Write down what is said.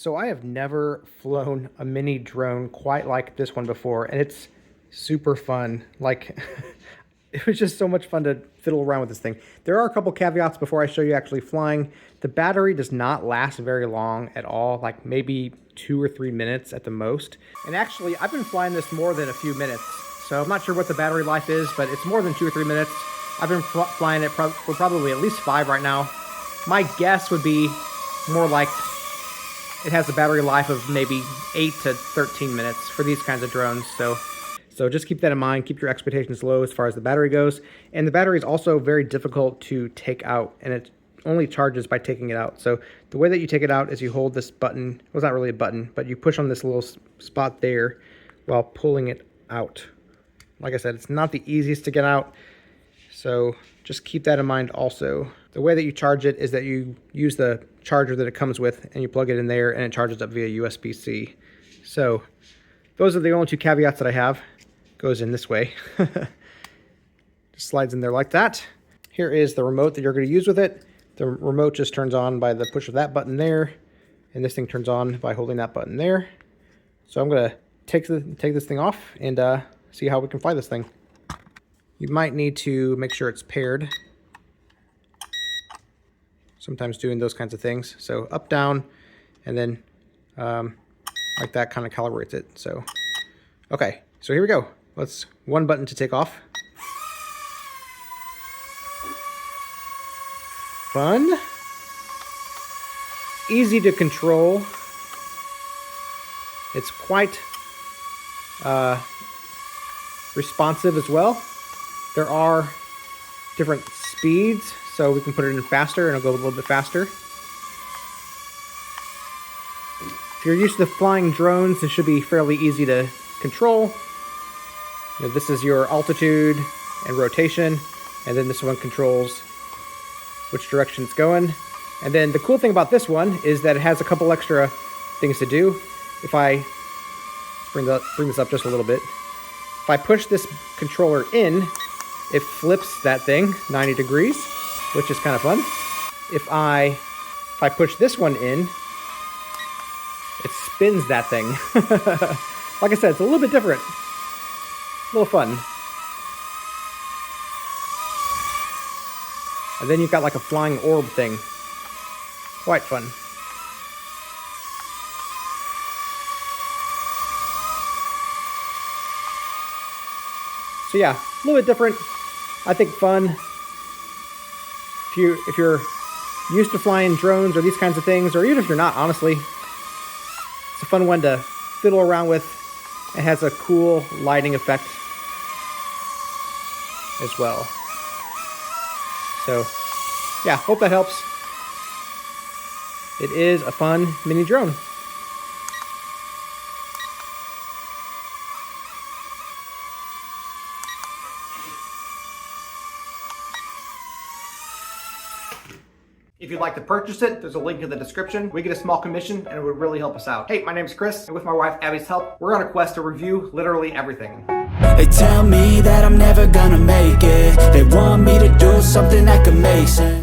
So I have never flown a mini drone quite like this one before, and it's super fun. Like, it was just so much fun to fiddle around with this thing. There are a couple caveats before I show you actually flying. The battery does not last very long at all, like maybe 2 or 3 minutes at the most. And actually, I've been flying this more than a few minutes, so I'm not sure what the battery life is, but it's more than 2 or 3 minutes. I've been flying it for probably at least 5 right now. My guess would be more like it has a battery life of maybe 8 to 13 minutes for these kinds of drones. So just keep that in mind. Keep your expectations low as far as the battery goes. And the battery is also very difficult to take out, and it only charges by taking it out. So the way that you take it out is you hold this button. Well, it's not really a button, but you push on this little spot there while pulling it out. Like I said, it's not the easiest to get out, so just keep that in mind also. The way that you charge it is that you use the charger that it comes with and you plug it in there and it charges up via USB-C. So those are the only 2 caveats that I have. Goes in this way. Just slides in there like that. Here is the remote that you're going to use with it. The remote just turns on by the push of that button there, and this thing turns on by holding that button there. So I'm going to take this thing off and see how we can fly this thing. You might need to make sure it's paired. Sometimes doing those kinds of things. So up, down, and then like that kind of calibrates it. So, okay, so here we go. Let's one button to take off. Fun. Easy to control. It's quite responsive as well. There are different speeds, so we can put it in faster and it'll go a little bit faster. If you're used to flying drones, it should be fairly easy to control. You know, this is your altitude and rotation, and then this one controls which direction it's going. And then the cool thing about this one is that it has a couple extra things to do. If I bring this up just a little bit, if I push this controller in, it flips that thing 90 degrees, which is kind of fun. If I push this one in, it spins that thing. Like I said, it's a little bit different. A little fun. And then you've got like a flying orb thing. Quite fun. So yeah, a little bit different. I think fun. If you're used to flying drones or these kinds of things, or even if you're not, honestly, it's a fun one to fiddle around with. It has a cool lighting effect as well. So yeah, hope that helps. It is a fun mini drone. If you'd like to purchase it, there's a link in the description. We get a small commission and it would really help us out. Hey, my name's Chris, and with my wife Abby's help, we're on a quest to review literally everything. They tell me that I'm never gonna make it. They want me to do something that could make sense.